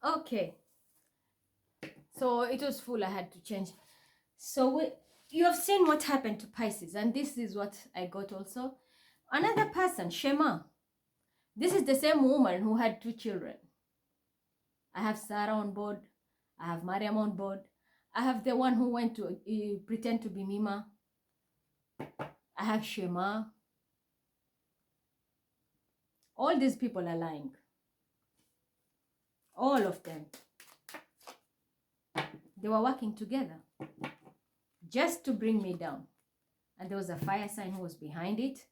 Okay. So it was full. I had to change. So you have seen what happened to Pisces, and this is what I got also. Another person, Shema. This is the same woman who had 2 children. I have Sarah on board. I have Mariam on board. I have the one who went to pretend to be Mima. I have Shema. All these people are lying. All of them. They were working together just to bring me down. And there was a fire sign who was behind it.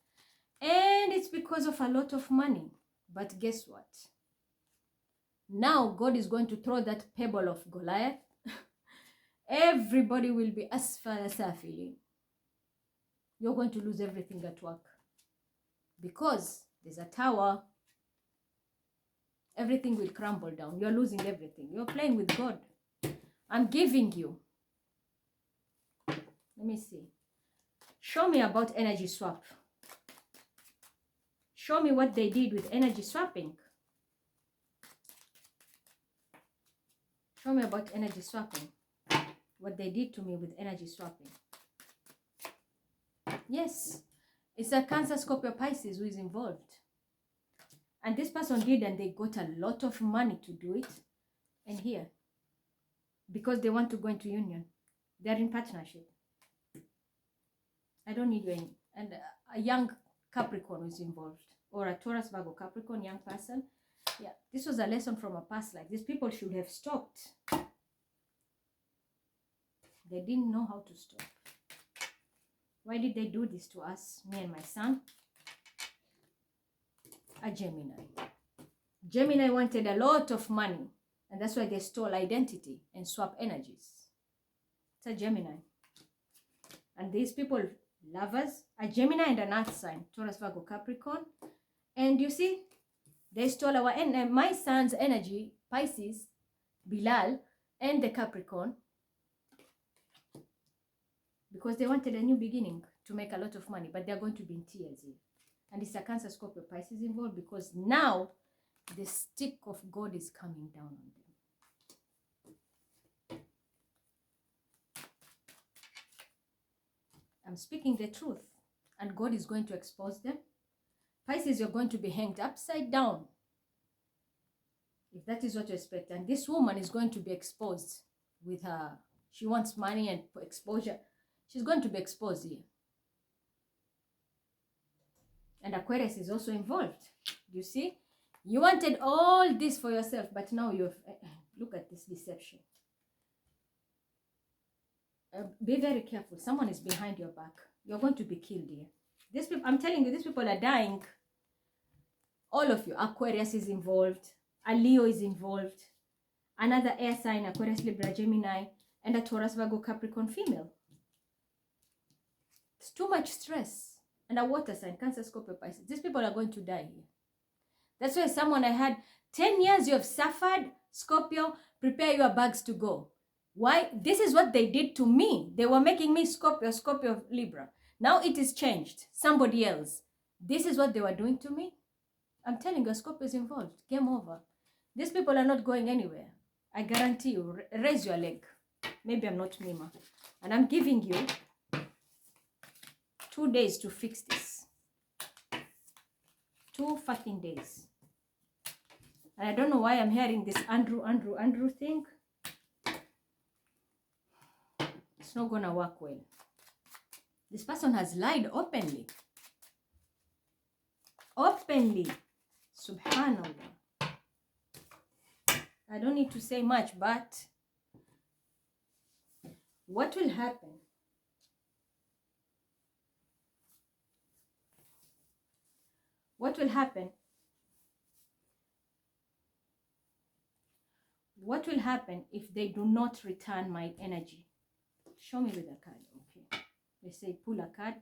And it's because of a lot of money. But guess what? Now God is going to throw that pebble of Goliath. Everybody will be asfala. You're going to lose everything at work. Because there's a tower. Everything will crumble down. You're losing everything. You're playing with God. I'm giving you. Let me see. Show me about energy swap. Show me what they did with energy swapping. Show me about energy swapping. What they did to me with energy swapping. Yes, it's a Cancer, Scorpio, Pisces who is involved. And this person did, and they got a lot of money to do it. And here, because they want to go into union. They're in partnership. I don't need you any. And a young Capricorn is involved. Or a Taurus, Virgo, Capricorn, young person. Yeah, this was a lesson from a past life. These people should have stopped. They didn't know how to stop. Why did they do this to us, me and my son? A Gemini. Gemini wanted a lot of money. And that's why they stole identity and swap energies. It's a Gemini. And these people, lovers, a Gemini and an Earth sign, Taurus, Virgo, Capricorn. And you see, they stole our my son's energy, Pisces, Bilal, and the Capricorn. Because they wanted a new beginning to make a lot of money. But they're going to be in tears here. And it's a Cancer, Scorpio, Pisces involved. Because now, the stick of God is coming down on them. I'm speaking the truth. And God is going to expose them. Pisces, you're going to be hanged upside down. If that is what you expect. And this woman is going to be exposed with her. She wants money and exposure. She's going to be exposed here. And Aquarius is also involved. You see? You wanted all this for yourself, but now you've... look at this deception. Be very careful. Someone is behind your back. You're going to be killed here. These people, I'm telling you, these people are dying. All of you. Aquarius is involved. A Leo is involved. Another air sign, Aquarius, Libra, Gemini, and a Taurus, Virgo, Capricorn female. It's too much stress. And a water sign, Cancer, Scorpio, Pisces. These people are going to die here. That's why someone I had 10 years you have suffered, Scorpio, prepare your bags to go. Why? This is what they did to me. They were making me Scorpio, Scorpio, Libra. Now it is changed. Somebody else. This is what they were doing to me. I'm telling you, Scorpio is involved. Game over. These people are not going anywhere. I guarantee you. Raise your leg. Maybe I'm not Mima. And I'm giving you 2 days to fix this. 2 fucking days. And I don't know why I'm hearing this Andrew thing. It's not gonna work well. This person has lied openly. Openly. Subhanallah. I don't need to say much, but what will happen? What will happen? What will happen if they do not return my energy? Show me with a card. Okay. They say pull a card.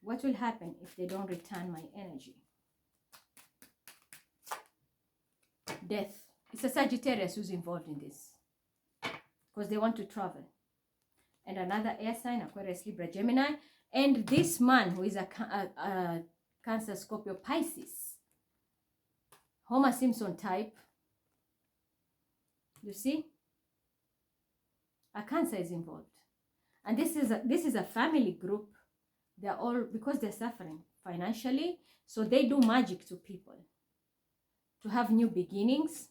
What will happen if they don't return my energy? Death. It's a Sagittarius who's involved in this. Because they want to travel. And another air sign, Aquarius, Libra, Gemini. And this man who is a Cancer, Scorpio, Pisces. Homer Simpson type. You see? A Cancer is involved. And this is a family group. They're all, because they're suffering financially, so they do magic to people to have new beginnings.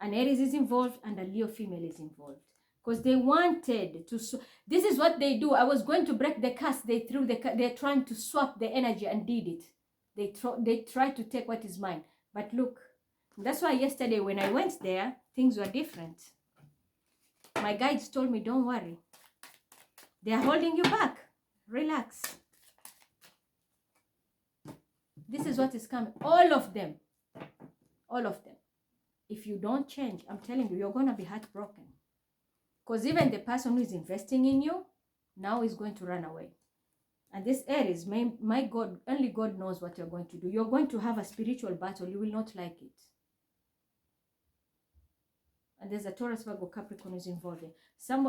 An Aries is involved and a Leo female is involved because they wanted to. This is what they do. I was going to break the curse. They're trying to swap the energy and did it. They try to take what is mine. But look, that's why yesterday when I went there, things were different. My guides told me, don't worry. They are holding you back. Relax. This is what is coming. All of them. All of them. If you don't change, I'm telling you, you're going to be heartbroken. Because even the person who is investing in you now is going to run away. And this Aries, my God, only God knows what you're going to do. You're going to have a spiritual battle. You will not like it. And there's a Taurus, Virgo, Capricorn is involved.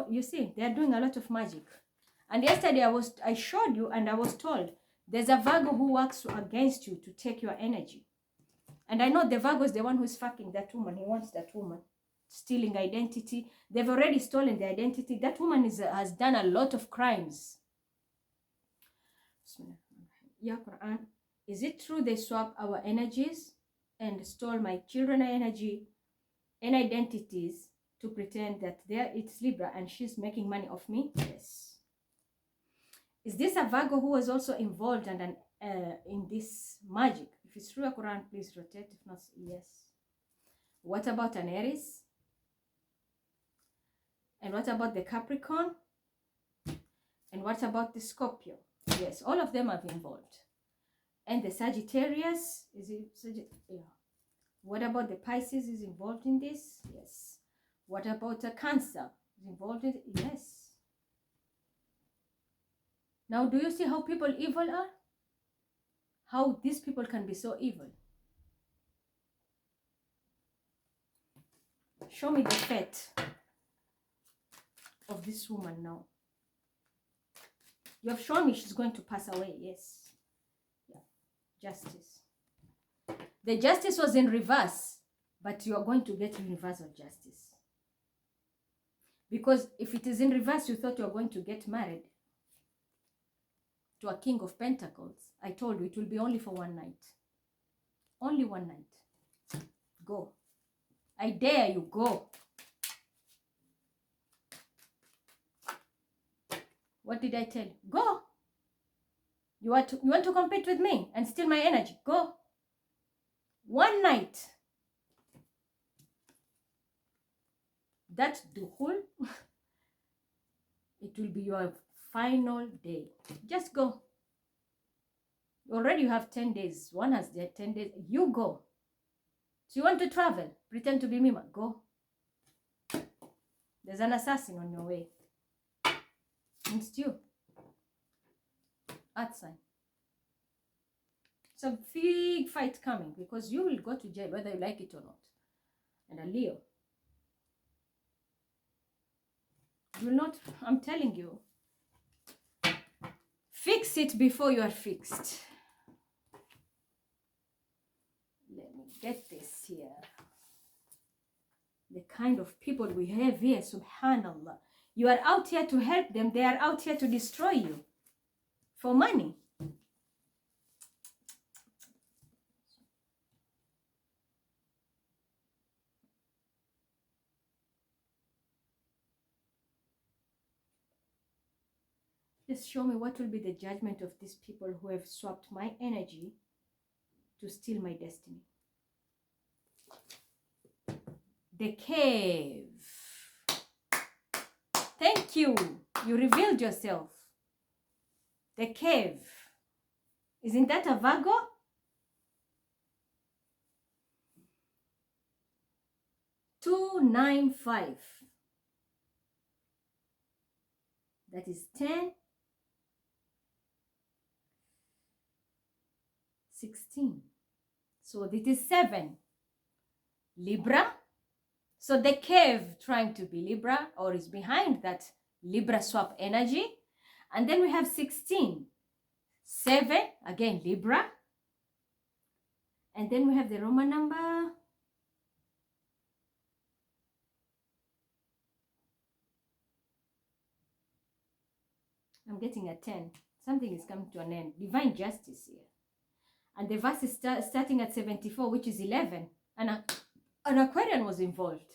You see, they are doing a lot of magic. And yesterday I showed you and I was told there's a Virgo who works against you to take your energy. And I know the Virgo is the one who's fucking that woman. He wants that woman. Stealing identity. They've already stolen the identity. That woman has done a lot of crimes. Ya Quran. Is it true they swap our energies and stole my children's energy and identities to pretend that it's Libra and she's making money off me? Yes. Is this a Virgo who was also involved and in this magic? If it's true, Quran, please rotate. If not, yes. What about an Aries? And what about the Capricorn? And what about the Scorpio? Yes, all of them are involved. And the Sagittarius, is it? Yeah. What about the Pisces is involved in this? Yes. What about a Cancer? Is involved in it? Yes. Now, do you see how people evil are? How these people can be so evil? Show me the fate of this woman now. You have shown me she's going to pass away. Yes. Yeah. Justice. The justice was in reverse, but you are going to get universal justice. Because if it is in reverse, you thought you were going to get married to a King of Pentacles. I told you it will be only for one night. Only one night. Go. I dare you, go. What did I tell you? Go. You want to compete with me and steal my energy? Go. One night. That's dukhul. It will be your final day. Just go. Already you have 10 days. One has 10 days. You go. So you want to travel? Pretend to be Mima. Go. There's an assassin on your way. It's you. Earth sign. It's a big fight coming because you will go to jail whether you like it or not. And a Leo. You will not, I'm telling you. Fix it before you are fixed. Let me get this here. The kind of people we have here, subhanallah. You are out here to help them. They are out here to destroy you. For money. Just show me what will be the judgment of these people who have swapped my energy to steal my destiny. The cave. Thank you. You revealed yourself. The cave. Isn't that a Virgo? $295. That is 10, 16. So this is 7. Libra. So the cave trying to be Libra or is behind that Libra swap energy. And then we have 16. 7, again Libra. And then we have the Roman number. I'm getting a 10. Something is coming to an end. Divine justice here. And the verse is starting at 74, which is 11. And an Aquarian was involved.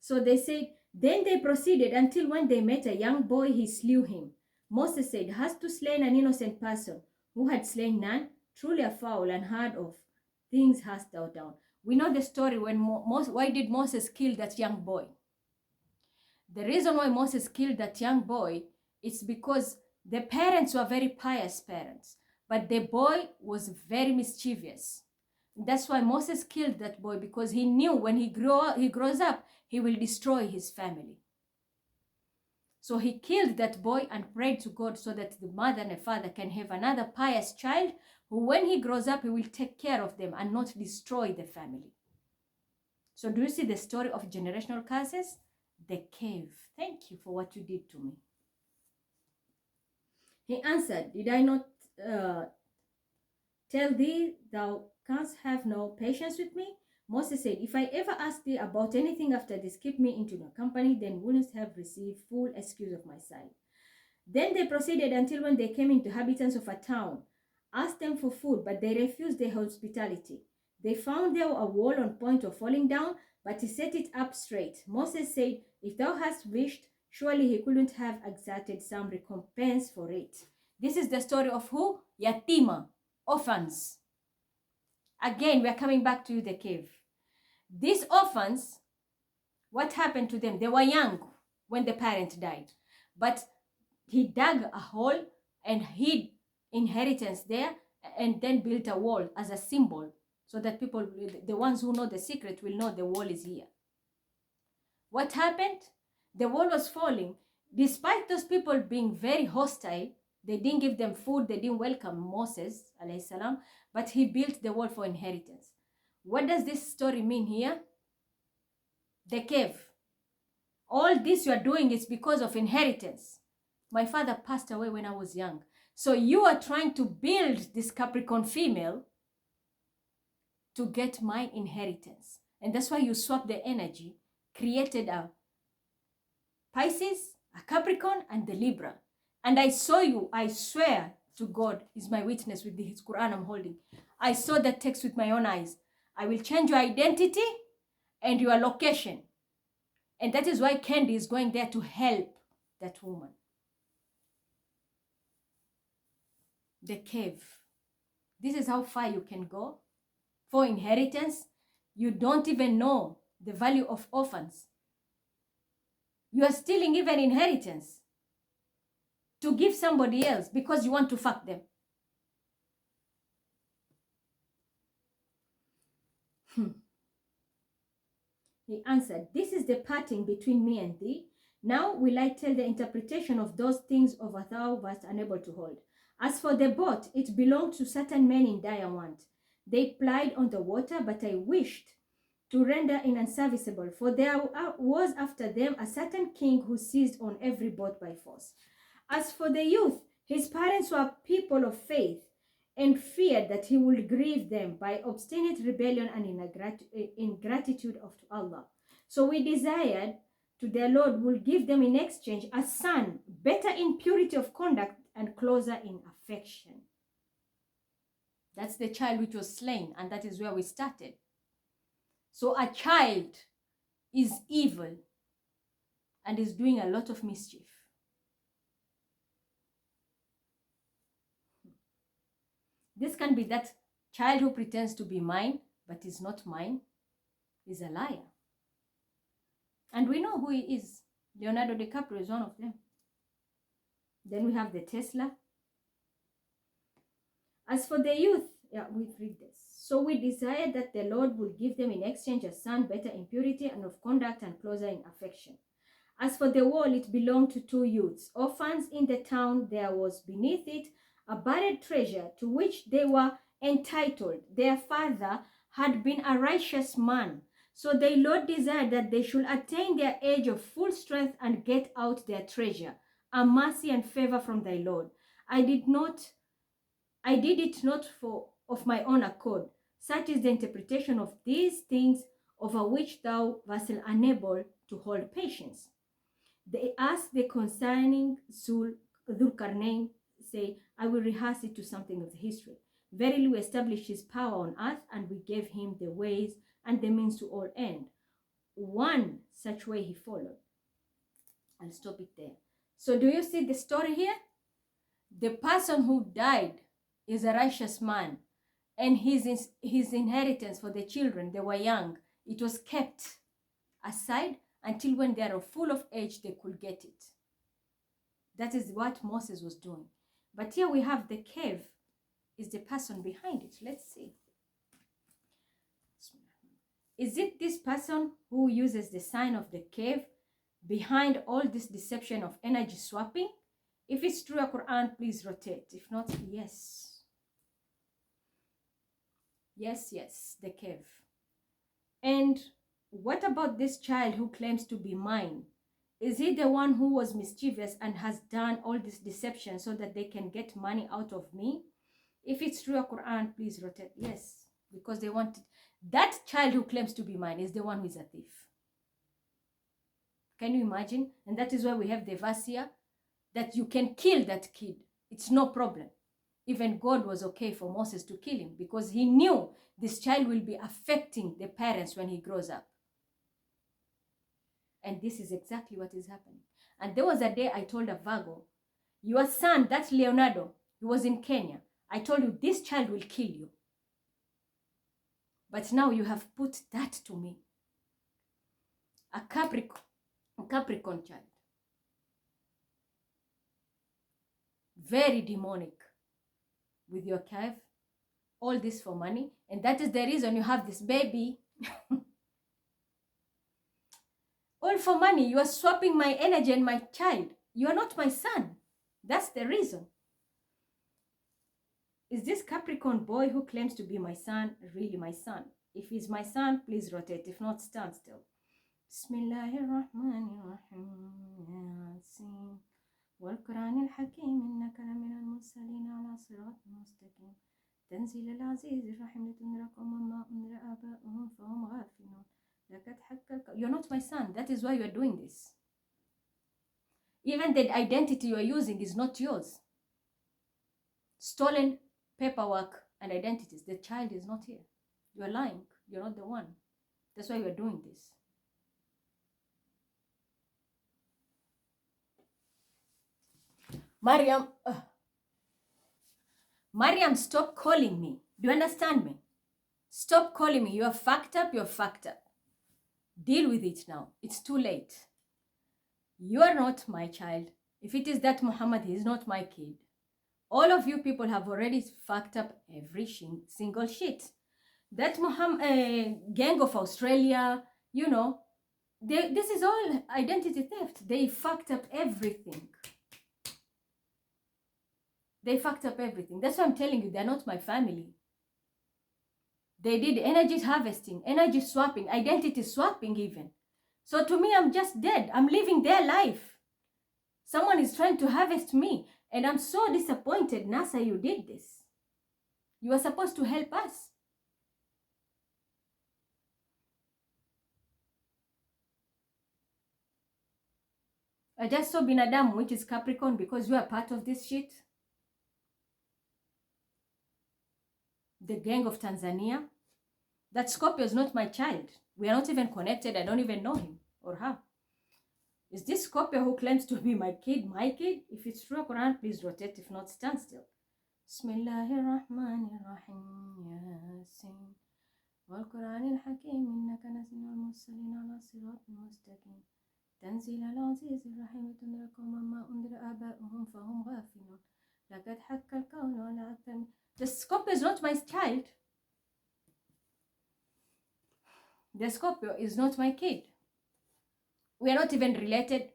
So they said, then they proceeded until when they met a young boy, he slew him. Moses said, hast to slain an innocent person who had slain none? Truly a foul and hard of things hast thou done. We know the story when why did Moses kill that young boy? The reason why Moses killed that young boy is because the parents were very pious parents, but the boy was very mischievous. That's why Moses killed that boy, because he knew when he grows up, he will destroy his family. So he killed that boy and prayed to God so that the mother and the father can have another pious child who, when he grows up, he will take care of them and not destroy the family. So do you see the story of generational curses? The cave. Thank you for what you did to me. He answered, did I not tell thee thou canst have no patience with me? Moses said, if I ever ask thee about anything after this, keep me into your company, then wouldn't have received full excuse of my side. Then they proceeded until when they came into inhabitants of a town, asked them for food, but they refused their hospitality. They found there a wall on point of falling down, but he set it up straight. Moses said, if thou hast wished, surely he couldn't have exacted some recompense for it. This is the story of who? Yatima, orphans. Again, we are coming back to the cave. These orphans, what happened to them? They were young when the parent died. But he dug a hole and hid inheritance there and then built a wall as a symbol so that people, the ones who know the secret, will know the wall is here. What happened? The wall was falling. Despite those people being very hostile, they didn't give them food, they didn't welcome Moses, alayhi salam, but he built the wall for inheritance. What does this story mean here? The cave. All this you are doing is because of inheritance. My father passed away when I was young. So you are trying to build this Capricorn female to get my inheritance. And that's why you swap the energy, created a Pisces, a Capricorn, and the Libra. And I saw you, I swear to God, is my witness with his Quran I'm holding. I saw that text with my own eyes. I will change your identity and your location. And that is why Candy is going there to help that woman. The cave. This is how far you can go. For inheritance, you don't even know the value of orphans. You are stealing even inheritance to give somebody else because you want to fuck them. He answered, this is the parting between me and thee. Now will I tell the interpretation of those things of thou wast unable to hold. As for the boat, it belonged to certain men in dire want. They plied on the water, but I wished to render it unserviceable, for there was after them a certain king who seized on every boat by force. As for the youth, his parents were people of faith, and feared that he would grieve them by obstinate rebellion and ingratitude of Allah. So we desired to their Lord will give them in exchange a son, better in purity of conduct and closer in affection. That's the child which was slain, and that is where we started. So a child is evil and is doing a lot of mischief. This can be that child who pretends to be mine, but is not mine, is a liar. And we know who he is. Leonardo DiCaprio is one of them. Then we have the Tesla. As for the youth, we read this. So we desire that the Lord will give them in exchange a son better in purity and of conduct and closer in affection. As for the wall, it belonged to two youths, orphans in the town. There was beneath it a buried treasure to which they were entitled. Their father had been a righteous man. So the Lord desired that they should attain their age of full strength and get out their treasure, a mercy and favor from thy Lord. I did it not for of my own accord. Such is the interpretation of these things over which thou wast unable to hold patience. They ask the concerning Dhul-Qarnayn, say, I will rehearse it to something of the history. Verily we established his power on earth, and we gave him the ways and the means to all end. One such way he followed. I'll stop it there. So do you see the story here? The person who died is a righteous man, and his inheritance for the children, they were young, it was kept aside until when they are full of age, they could get it. That is what Moses was doing. But here we have the cave is the person behind it. Let's see. Is it this person who uses the sign of the cave behind all this deception of energy swapping? If it's true, Quran, please rotate. If not, yes. Yes, the cave. And what about this child who claims to be mine? Is he the one who was mischievous and has done all this deception so that they can get money out of me? If it's true, Quran, please rotate. Yes, because they wanted. That child who claims to be mine is the one who is a thief. Can you imagine? And that is why we have the verse here that you can kill that kid. It's no problem. Even God was okay for Moses to kill him because he knew this child will be affecting the parents when he grows up. And this is exactly what is happening. And there was a day I told a Virgo, your son, that's Leonardo, he was in Kenya. I told you, this child will kill you. But now you have put that to me. A Capricorn child. Very demonic with your cave. All this for money. And that is the reason you have this baby. All for money. You are swapping my energy and my child. You are not my son. That's the reason. Is this Capricorn boy who claims to be my son really my son? If he's my son, please rotate. If not, stand still. Bismillahirrahmanirrahim. والقرآن الحكيم إنك لمن المرسلين على صراط مستقيم تنزيل العزيز الرحيم لتنذر قوما ما أنذر آباؤهم فهم غافلون لقد حق. You're not my son. That is why you are doing this. Even the identity you are using is not yours. Stolen paperwork and identities. The child is not here. You are lying. You're not the one. That's why you are doing this. Mariam, stop calling me. Do you understand me? Stop calling me. You are fucked up. You're fucked up. Deal with it now. It's too late. You are not my child. If it is that Muhammad, he is not my kid. All of you people have already fucked up every single shit. That gang of Australia, you know, this is all identity theft. They fucked up everything. They fucked up everything. That's why I'm telling you, they're not my family. They did energy harvesting, energy swapping, identity swapping even. So to me, I'm just dead. I'm living their life. Someone is trying to harvest me. And I'm so disappointed, NASA, you did this. You were supposed to help us. I just saw Binadamu, which is Capricorn, because you are part of this shit. The gang of Tanzania. That Scorpio is not my child. We are not even connected. I don't even know him or her. Is this Scorpio who claims to be my kid, my kid? If it's true, Quran, please rotate. If not, stand still. Bismillahirrahmanirrahim. Yasin. والقرآن الحكيم إنك لمن المرسلين على صراط مستقيم تنزيل العزيز الرحيم تنذر قوما ما أنذر آباؤهم فهم غافلون لقد حق القول على أكثر. The Scorpio is not my child. The Scorpio is not my kid. We are not even related.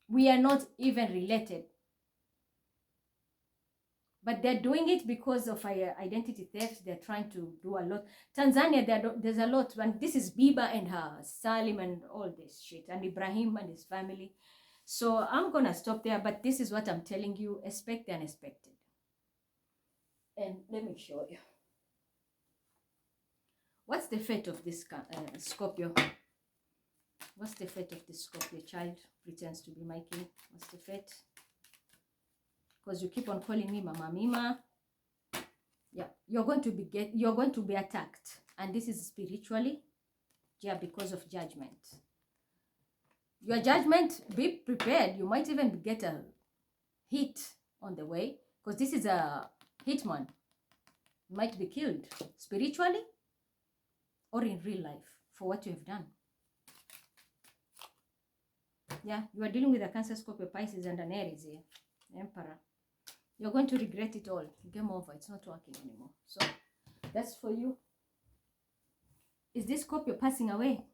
We are not even related. But they're doing it because of identity theft. They're trying to do a lot. Tanzania, there's a lot. And this is Biba and her, Salim and all this shit. And Ibrahim and his family. So I'm going to stop there. But this is what I'm telling you. Expect the unexpected. And let me show you. What's the fate of this Scorpio? What's the fate of this Scorpio child? Pretends to be my king. What's the fate? Because you keep on calling me Mama Mima. Yeah, you're going to be attacked, and this is spiritually, yeah, because of judgment. Your judgment, be prepared. You might even get a hit on the way, because this is a hitman. You might be killed spiritually or in real life for what you have done. Yeah, you are dealing with a Cancer, Scorpio, Pisces, and an Aries here, Emperor. You're going to regret it all. Game over. It's not working anymore. So that's for you. Is this Scorpio passing away?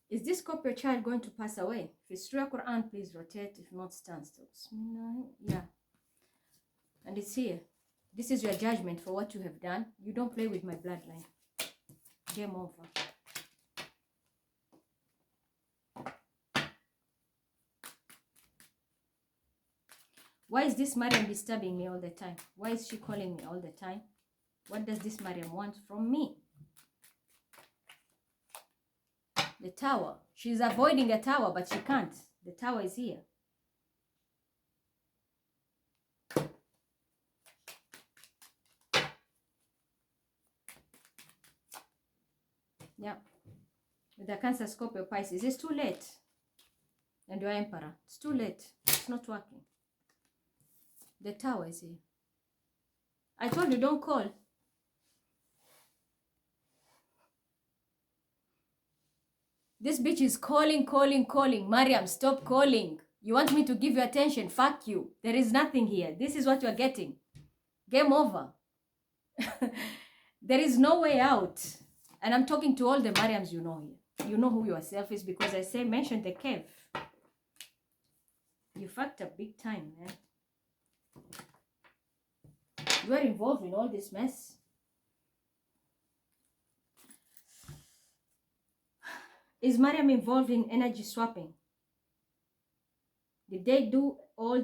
Is this Scorpio child going to pass away? If it's true Quran, please rotate. If not, stand still. Yeah. And it's here. This is your judgment for what you have done. You don't play with my bloodline. Game over. Why is this Mariam disturbing me all the time? Why is she calling me all the time? What does this Mariam want from me? The tower. She's avoiding a tower, but she can't. The tower is here. Yeah. With the Cancer, Scorpio, Pisces. It's too late. And your Emperor. It's too late. It's not working. The tower is here. I told you, don't call. This bitch is calling. Mariam, stop calling. You want me to give you attention? Fuck you. There is nothing here. This is what you're getting. Game over. There is no way out. And I'm talking to all the Mariams you know here. You know who yourself is, because I mentioned the cave. You fucked up big time, man. You are involved in all this mess. Is Mariam involved in energy swapping? Did they do all